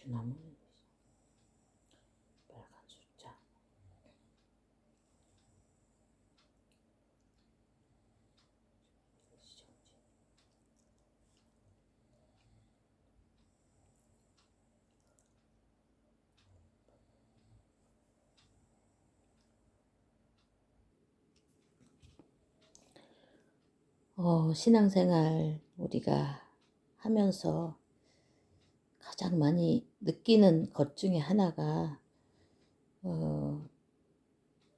주나무 빨간 숫자. 신앙생활 우리가 하면서 가장 많이 느끼는 것 중에 하나가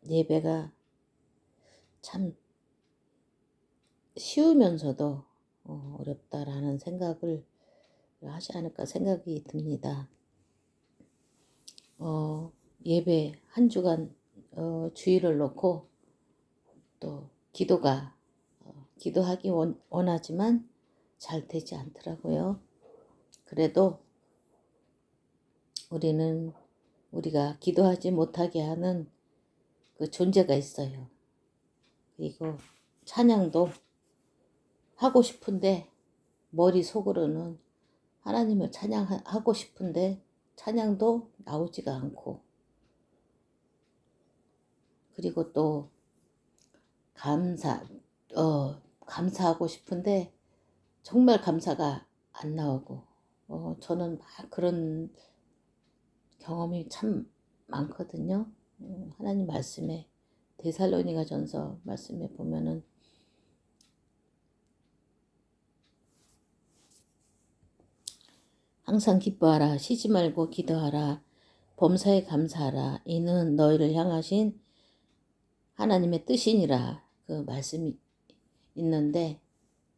예배가 참 쉬우면서도 어렵다라는 생각을 하지 않을까 생각이 듭니다. 예배 한 주간 주일을 놓고 또 기도하기 원하지만 잘 되지 않더라고요. 그래도 우리가 기도하지 못하게 하는 그 존재가 있어요. 그리고 찬양도 하고 싶은데 머릿속으로는 하나님을 찬양하고 싶은데 찬양도 나오지가 않고, 그리고 또 감사하고 싶은데 정말 감사가 안 나오고, 저는 막 그런 경험이 참 많거든요. 하나님 말씀에 데살로니가전서 말씀에 보면은 항상 기뻐하라, 쉬지 말고 기도하라, 범사에 감사하라, 이는 너희를 향하신 하나님의 뜻이니라, 그 말씀이 있는데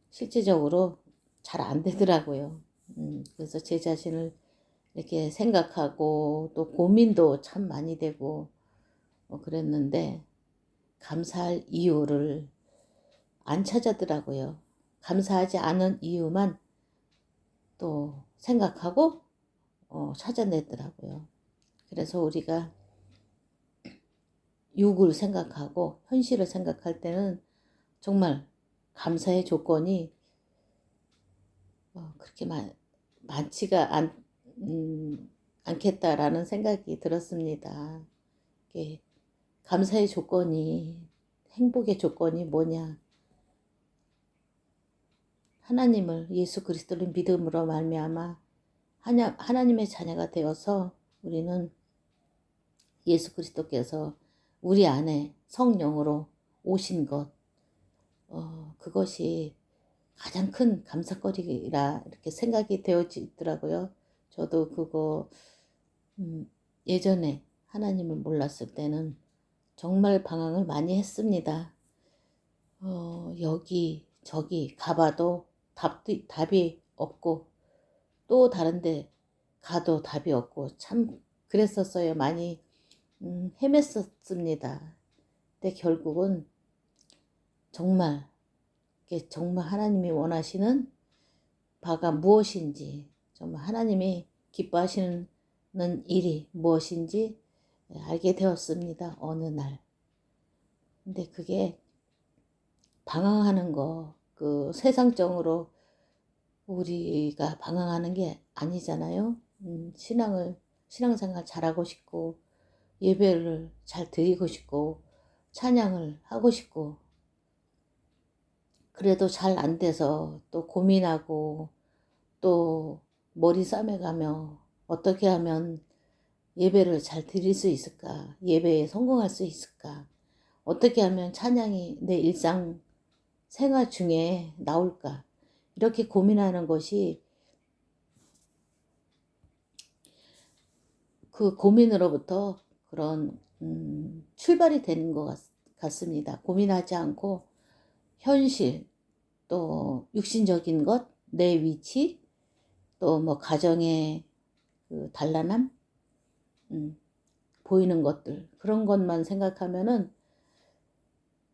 실제적으로 잘 안 되더라고요. 그래서 제 자신을 이렇게 생각하고 또 고민도 참 많이 되고 그랬는데 감사할 이유를 안 찾아더라고요. 감사하지 않은 이유만 또 생각하고 찾아내더라고요. 그래서 우리가 육을 생각하고 현실을 생각할 때는 정말 감사의 조건이 그렇게 많지가 않겠다라는 생각이 들었습니다. 감사의 조건이, 행복의 조건이 뭐냐? 하나님을, 예수 그리스도를 믿음으로 말미암아 하나님의 자녀가 되어서 우리는 예수 그리스도께서 우리 안에 성령으로 오신 것, 그것이 가장 큰 감사거리라 이렇게 생각이 되어지더라고요. 저도 그거 예전에 하나님을 몰랐을 때는 정말 방황을 많이 했습니다. 여기 저기 가봐도 답이 없고, 또 다른데 가도 답이 없고, 참 그랬었어요. 많이 헤맸었습니다. 근데 결국은 정말 하나님이 원하시는 바가 무엇인지, 정말 하나님이 기뻐하시는 일이 무엇인지 알게 되었습니다. 어느 날. 근데 그게 방황하는 거, 그 세상적으로 우리가 방황하는 게 아니잖아요. 신앙생활 잘하고 싶고, 예배를 잘 드리고 싶고, 찬양을 하고 싶고, 그래도 잘 안 돼서 또 고민하고, 또 머리 싸매가며 어떻게 하면 예배를 잘 드릴 수 있을까? 예배에 성공할 수 있을까? 어떻게 하면 찬양이 내 일상 생활 중에 나올까? 이렇게 고민하는 것이 그 고민으로부터 그런 출발이 되는 것 같습니다. 고민하지 않고 현실, 또 육신적인 것, 내 위치, 또 뭐 가정의 그 단란함, 보이는 것들, 그런 것만 생각하면은,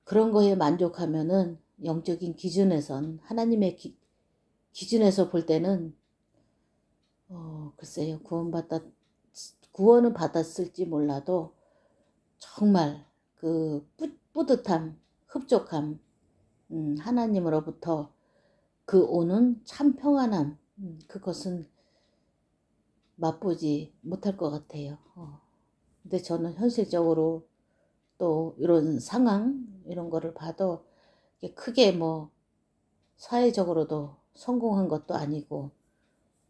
그런 거에 만족하면은 영적인 기준에선, 하나님의 기준에서 볼 때는 글쎄요, 구원은 받았을지 몰라도 정말 그 뿌듯함, 흡족함, 하나님으로부터 그 오는 참 평안함, 그것은 맛보지 못할 것 같아요. 근데 저는 현실적으로 또 이런 상황 이런 거를 봐도 이게 크게 뭐 사회적으로도 성공한 것도 아니고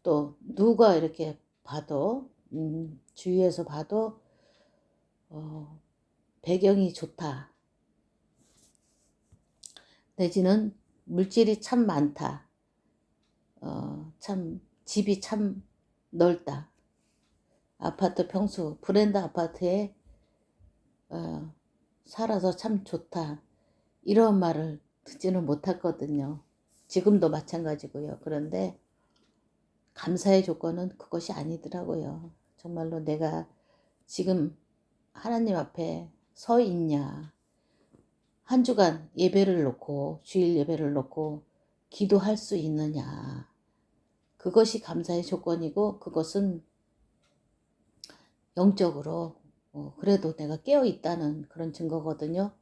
또 누가 이렇게 봐도 주위에서 봐도 배경이 좋다 내지는 물질이 참 많다 참 집이 참 넓다 아파트 평수 브랜드 아파트에 살아서 참 좋다 이런 말을 듣지는 못했거든요. 지금도 마찬가지고요. 그런데 감사의 조건은 그것이 아니더라고요. 정말로 내가 지금 하나님 앞에 서 있냐. 한 주간 예배를 놓고 주일 예배를 놓고 기도할 수 있느냐. 그것이 감사의 조건이고 그것은 영적으로 그래도 내가 깨어 있다는 그런 증거거든요.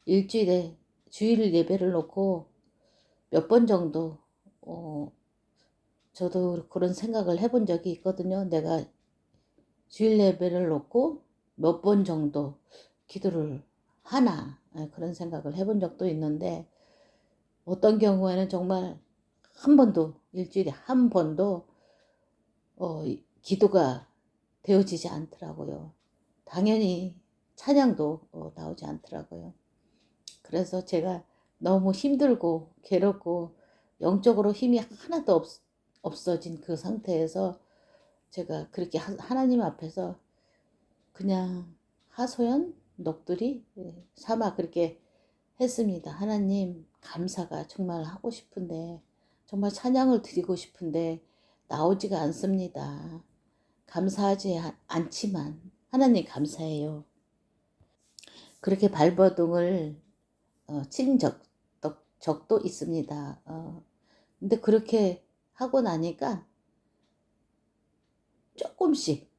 일주일에 주일 예배를 놓고 몇 번 정도 저도 그런 생각을 해본 적이 있거든요. 내가 주일 예배를 놓고 몇 번 정도 기도를 하나 그런 생각을 해본 적도 있는데 어떤 경우에는 정말 한 번도 일주일에 한 번도 기도가 되어지지 않더라고요. 당연히 찬양도 나오지 않더라고요. 그래서 제가 너무 힘들고 괴롭고 영적으로 힘이 하나도 없어진 그 상태에서 제가 그렇게 하나님 앞에서 그냥 하소연 넋두리 삼아 그렇게 했습니다. 하나님 감사가 정말 하고 싶은데 정말 찬양을 드리고 싶은데 나오지가 않습니다. 감사하지 않지만 하나님 감사해요. 그렇게 발버둥을 친 적도 있습니다. 근데 그렇게 하고 나니까 조금씩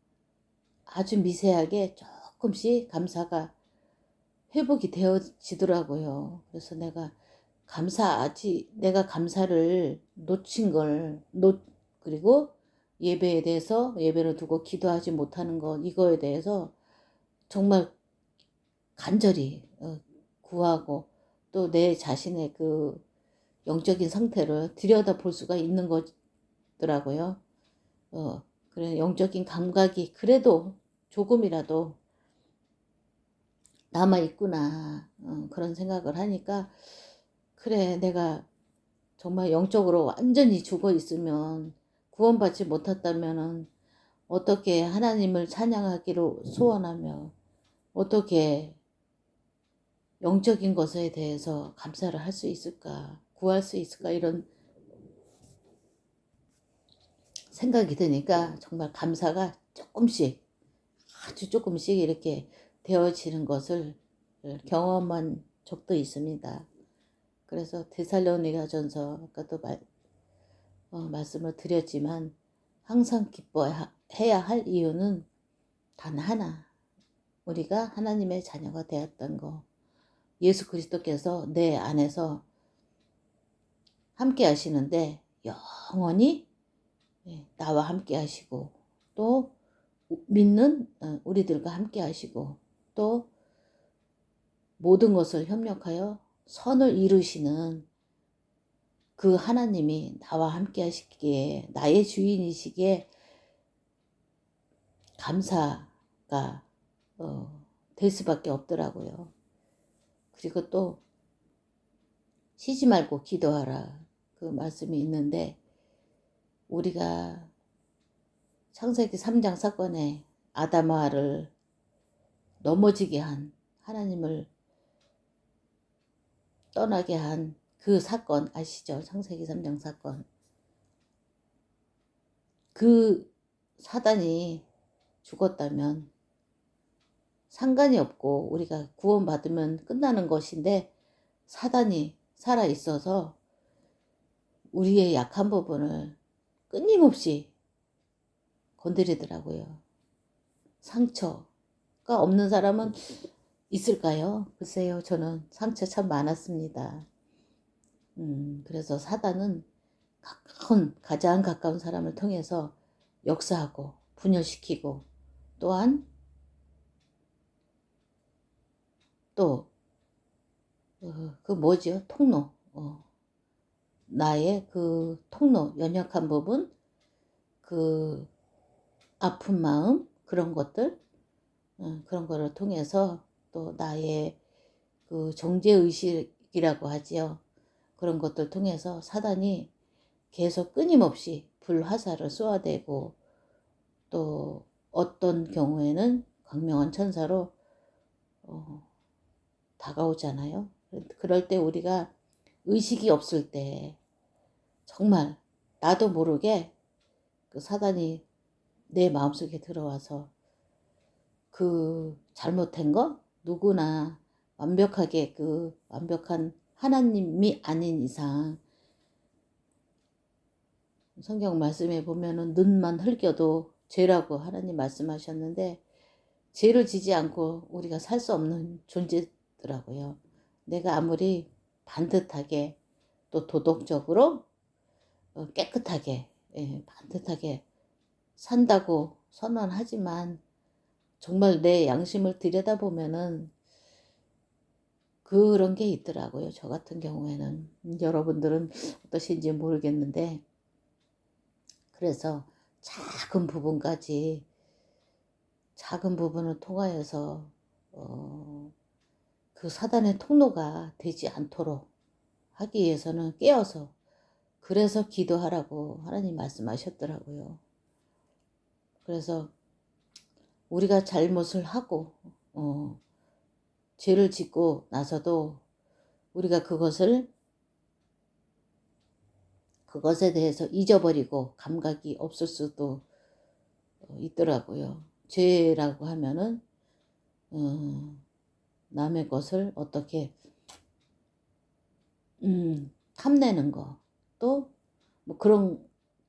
아주 미세하게 조금씩 감사가 회복이 되어지더라고요. 그래서 내가 감사를 놓친 걸, 그리고 예배에 대해서 예배를 두고 기도하지 못하는 것, 이거에 대해서 정말 간절히 구하고 또 내 자신의 그 영적인 상태를 들여다 볼 수가 있는 거더라고요. 그래 영적인 감각이 그래도 조금이라도 남아 있구나 그런 생각을 하니까 그래 내가 정말 영적으로 완전히 죽어 있으면 구원받지 못했다면은 어떻게 하나님을 찬양하기로 소원하며 어떻게 영적인 것에 대해서 감사를 할 수 있을까 구할 수 있을까 이런 생각이 드니까 정말 감사가 조금씩 아주 조금씩 이렇게 되어지는 것을 경험한 적도 있습니다. 그래서 데살로니가전서 아까도 말씀을 드렸지만 항상 기뻐해야 할 이유는 단 하나 우리가 하나님의 자녀가 되었던 거 예수 그리스도께서 내 안에서 함께 하시는데 영원히 나와 함께 하시고 또 믿는 우리들과 함께 하시고 또 모든 것을 협력하여 선을 이루시는 그 하나님이 나와 함께 하시기에 나의 주인이시기에 감사가 될 수밖에 없더라고요. 그리고 또 쉬지 말고 기도하라 그 말씀이 있는데 우리가 창세기 3장 사건에 아담아를 넘어지게 한 하나님을 떠나게 한 그 사건 아시죠? 창세기 3장 사건. 그 사단이 죽었다면 상관이 없고 우리가 구원받으면 끝나는 것인데 사단이 살아있어서 우리의 약한 부분을 끊임없이 건드리더라고요. 상처가 없는 사람은 있을까요? 글쎄요. 저는 상처 참 많았습니다. 그래서 사단은 가장 가까운 사람을 통해서 역사하고 분열시키고, 또한 또 그 뭐지요? 통로. 나의 그 통로, 연약한 부분, 그 아픈 마음, 그런 것들, 그런 거를 통해서 또 나의 그 정죄의식이라고 하지요. 그런 것들 통해서 사단이 계속 끊임없이 불화살을 쏘아대고, 또 어떤 경우에는 광명한 천사로 다가오잖아요. 그럴 때 우리가 의식이 없을 때 정말 나도 모르게 그 사단이 내 마음속에 들어와서 그 잘못된 거 누구나 완벽하게 그 완벽한 하나님이 아닌 이상, 성경 말씀에 보면은 눈만 흘겨도 죄라고 하나님 말씀하셨는데, 죄를 지지 않고 우리가 살 수 없는 존재더라고요. 내가 아무리 반듯하게 또 도덕적으로 깨끗하게, 반듯하게 산다고 선언하지만 정말 내 양심을 들여다보면은 그런 게 있더라고요. 저 같은 경우에는. 여러분들은 어떠신지 모르겠는데, 그래서 작은 부분까지, 작은 부분을 통하여서 그 사단의 통로가 되지 않도록 하기 위해서는 깨어서, 그래서 기도하라고 하나님 말씀하셨더라고요. 그래서 우리가 잘못을 하고 죄를 짓고 나서도 우리가 그것에 대해서 잊어버리고 감각이 없을 수도 있더라고요. 죄라고 하면은 남의 것을 어떻게 탐내는 거, 또 뭐 그런,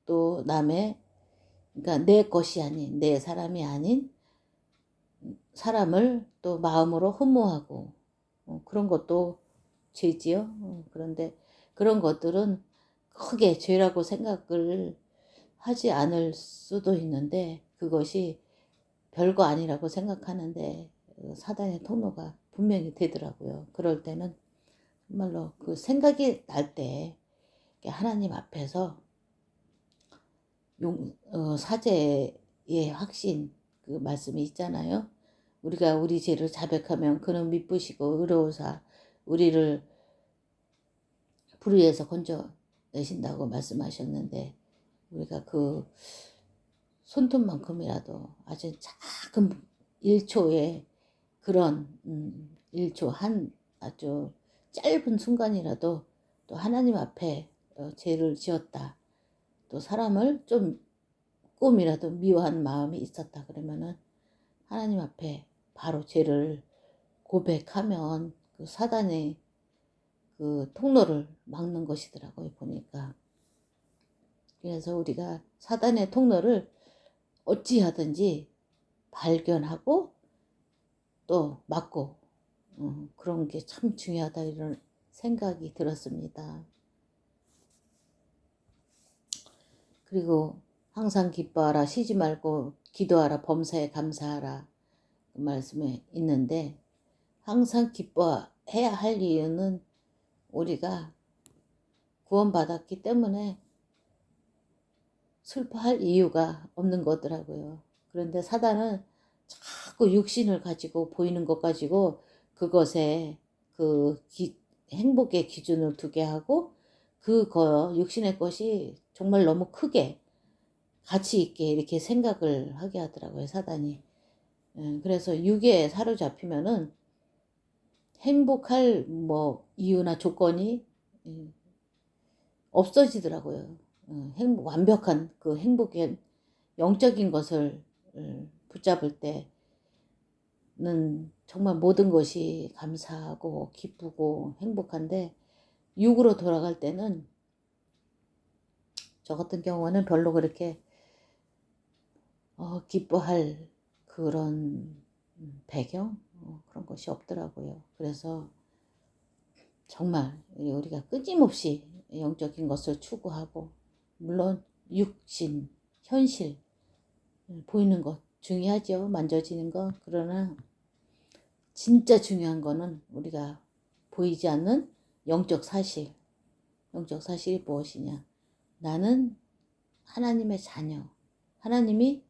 또 남의, 그러니까 내 것이 아닌, 내 사람이 아닌 사람을 또 마음으로 흠모하고, 그런 것도 죄지요. 그런데 그런 것들은 크게 죄라고 생각을 하지 않을 수도 있는데, 그것이 별거 아니라고 생각하는데 사단의 통로가 분명히 되더라고요. 그럴 때는 정말로 그 생각이 날 때 하나님 앞에서 사죄의 확신, 그 말씀이 있잖아요. 우리가 우리 죄를 자백하면 그는 미쁘시고 의로우사 우리를 불의에서 건져내신다고 말씀하셨는데, 우리가 그 손톱만큼이라도 아주 작은 1초의 그런 1초 한 아주 짧은 순간이라도 또 하나님 앞에 죄를 지었다, 또 사람을 좀 꿈이라도 미워한 마음이 있었다 그러면은 하나님 앞에 바로 죄를 고백하면 그 사단의 그 통로를 막는 것이더라고요, 보니까. 그래서 우리가 사단의 통로를 어찌하든지 발견하고 또 막고, 그런 게 참 중요하다, 이런 생각이 들었습니다. 그리고 항상 기뻐하라, 쉬지 말고 기도하라, 범사에 감사하라, 그 말씀에 있는데, 항상 기뻐해야 할 이유는 우리가 구원받았기 때문에 슬퍼할 이유가 없는 거더라고요. 그런데 사단은 자꾸 육신을 가지고 보이는 것 가지고 그것에 그 행복의 기준을 두게 하고, 그거 육신의 것이 정말 너무 크게 가치 있게 이렇게 생각을 하게 하더라고요, 사단이. 그래서 육에 사로잡히면은 행복할 뭐 이유나 조건이 없어지더라고요. 완벽한 그 행복의 영적인 것을 붙잡을 때는 정말 모든 것이 감사하고 기쁘고 행복한데, 육으로 돌아갈 때는 저 같은 경우는 별로 그렇게 기뻐할 그런 배경, 그런 것이 없더라고요. 그래서 정말 우리가 끊임없이 영적인 것을 추구하고, 물론 육신, 현실, 보이는 것 중요하죠. 만져지는 거. 그러나 진짜 중요한 거는 우리가 보이지 않는 영적 사실. 영적 사실이 무엇이냐? 나는 하나님의 자녀. 하나님이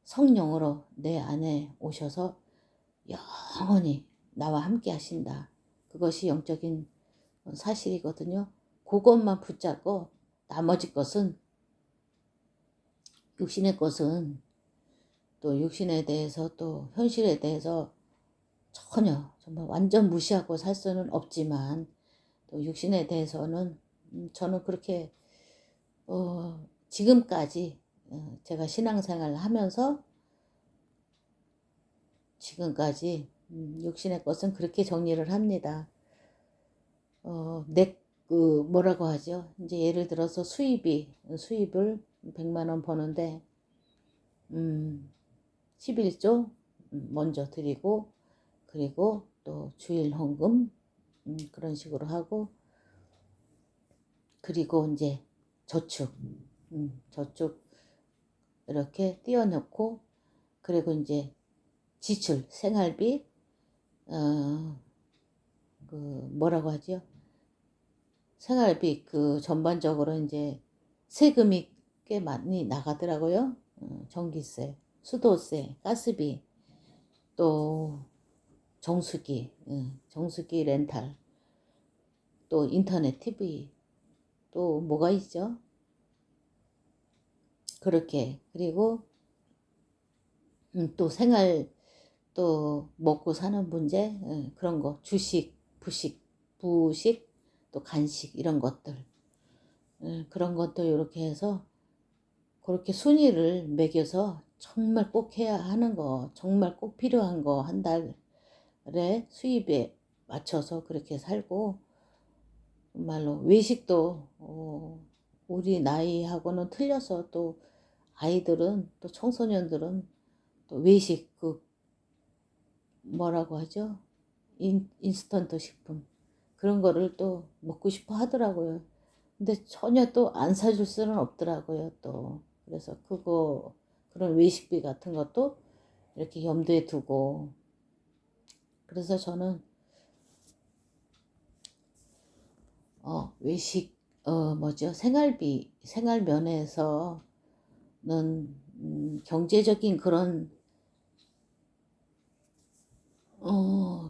성령으로 내 안에 오셔서 영원히 나와 함께 하신다. 그것이 영적인 사실이거든요. 그것만 붙잡고 나머지 것은, 육신의 것은, 또 육신에 대해서 또 현실에 대해서 전혀 정말 완전 무시하고 살 수는 없지만, 또 육신에 대해서는 저는 그렇게 지금까지 제가 신앙생활을 하면서 지금까지 육신의 것은 그렇게 정리를 합니다. 뭐라고 하죠? 이제 예를 들어서 수입을 100만 원 버는데 11조 먼저 드리고, 그리고 또 주일 헌금 그런 식으로 하고, 그리고 이제 저축 이렇게 띄워놓고, 그리고 이제 지출, 생활비, 뭐라고 하죠? 생활비 전반적으로 이제 세금이 꽤 많이 나가더라고요. 전기세, 수도세, 가스비, 또 정수기, 정수기 렌탈, 또 인터넷 TV, 또 뭐가 있죠? 그렇게. 그리고 또 생활, 또 먹고 사는 문제, 그런 거, 주식, 부식, 또 간식 이런 것들, 그런 것도 이렇게 해서 그렇게 순위를 매겨서 정말 꼭 해야 하는 거, 정말 꼭 필요한 거 한 달에 수입에 맞춰서 그렇게 살고, 정말로 외식도 우리 나이하고는 틀려서, 또 아이들은, 또 청소년들은 또 외식 뭐라고 하죠? 인스턴트 식품 그런 거를 또 먹고 싶어 하더라고요. 근데 전혀 또 안 사줄 수는 없더라고요. 또 그래서 그런 외식비 같은 것도 이렇게 염두에 두고, 그래서 저는 외식 뭐죠? 생활 면에서는 경제적인 그런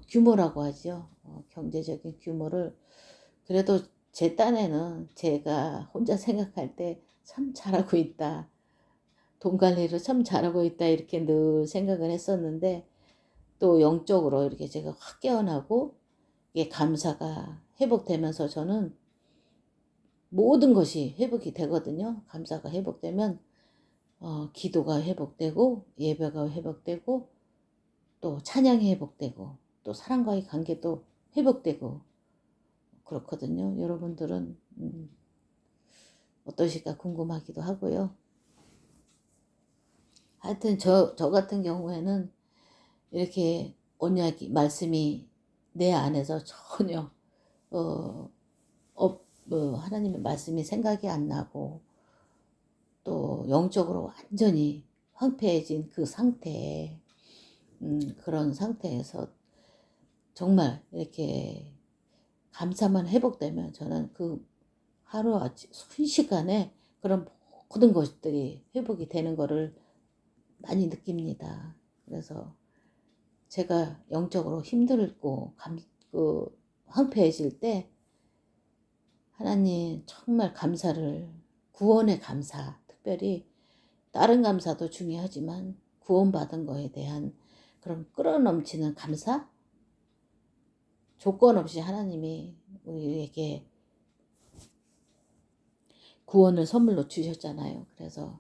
규모라고 하죠. 경제적인 규모를, 그래도 제 딴에는 제가 혼자 생각할 때 참 잘하고 있다. 돈 관리를 참 잘하고 있다. 이렇게 늘 생각을 했었는데, 또 영적으로 이렇게 제가 확 깨어나고, 이게 감사가 회복되면서 저는 모든 것이 회복이 되거든요. 감사가 회복되면 기도가 회복되고, 예배가 회복되고, 또 찬양이 회복되고, 또 사람과의 관계도 회복되고, 그렇거든요. 여러분들은 어떠실까 궁금하기도 하고요. 하여튼 저 같은 경우에는 이렇게 말씀이 내 안에서 전혀 하나님의 말씀이 생각이 안 나고, 또 영적으로 완전히 황폐해진 그 상태에, 그런 상태에서 정말 이렇게 감사만 회복되면 저는 하루아침 순식간에 그런 모든 것들이 회복이 되는 거를 많이 느낍니다. 그래서 제가 영적으로 힘들고 황폐해질 때 하나님 정말 구원의 감사, 특별히 다른 감사도 중요하지만 구원받은 거에 대한 그런 끌어넘치는 감사, 조건 없이 하나님이 우리에게 구원을 선물로 주셨잖아요. 그래서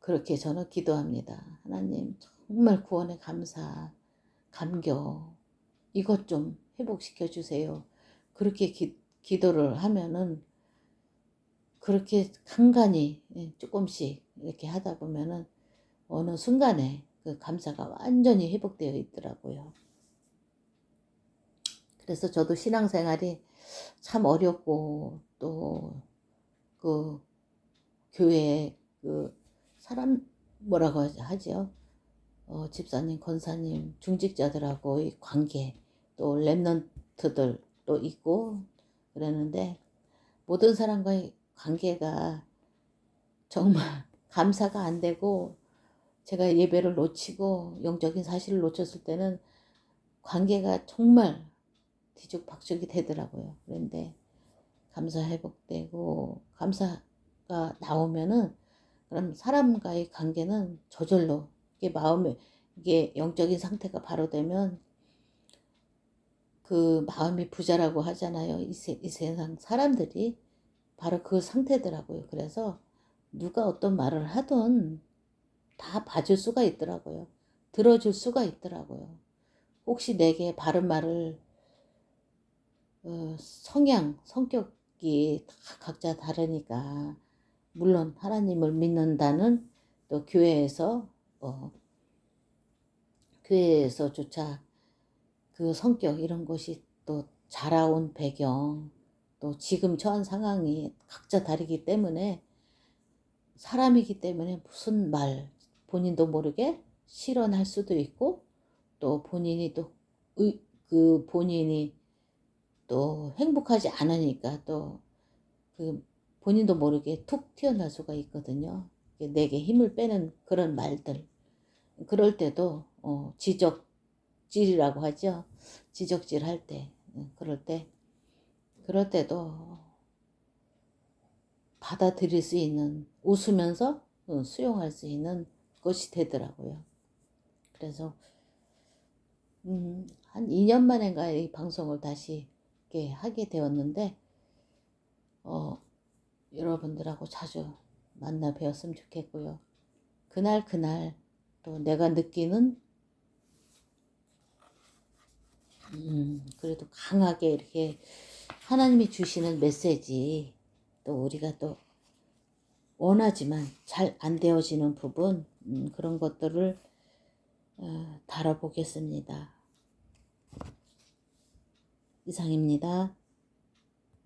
그렇게 저는 기도합니다. 하나님 정말 구원의 감사, 감격, 이것 좀 회복시켜 주세요. 그렇게 기도를 하면은, 그렇게 간간히 조금씩 이렇게 하다 보면은 어느 순간에 그 감사가 완전히 회복되어 있더라고요. 그래서 저도 신앙생활이 참 어렵고, 또 교회에 사람 뭐라고 하죠? 집사님, 권사님, 중직자들하고의 관계, 또 랩런트들도 있고 그러는데 모든 사람과의 관계가 정말 감사가 안 되고 제가 예배를 놓치고 영적인 사실을 놓쳤을 때는 관계가 정말 뒤죽박죽이 되더라고요. 그런데 감사 회복되고 감사가 나오면은 그럼 사람과의 관계는 저절로 이게 마음에 이게 영적인 상태가 바로 되면 그 마음이 부자라고 하잖아요. 이 세상 사람들이 바로 그 상태더라고요. 그래서 누가 어떤 말을 하든 다 봐줄 수가 있더라고요. 들어줄 수가 있더라고요. 혹시 내게 바른 말을 성격이 다 각자 다르니까 물론 하나님을 믿는다는 또 교회에서조차 그 성격 이런 것이 또 자라온 배경 또 지금 처한 상황이 각자 다르기 때문에 사람이기 때문에 무슨 말 본인도 모르게 실언할 수도 있고 또 본인이 그 본인이 또 행복하지 않으니까 또 그 본인도 모르게 툭 튀어나올 수가 있거든요. 내게 힘을 빼는 그런 말들. 그럴 때도 지적질이라고 하죠. 지적질 할 때, 그럴 때도 받아들일 수 있는 웃으면서 수용할 수 있는 것이 되더라고요. 그래서 한 2년 만인가 이 방송을 다시 이렇게 하게 되었는데 여러분들하고 자주 만나 뵈었으면 좋겠고요. 그날 또 내가 느끼는 그래도 강하게 이렇게 하나님이 주시는 메시지 또 우리가 또 원하지만 잘 안 되어지는 부분 그런 것들을 다뤄보겠습니다. 이상입니다.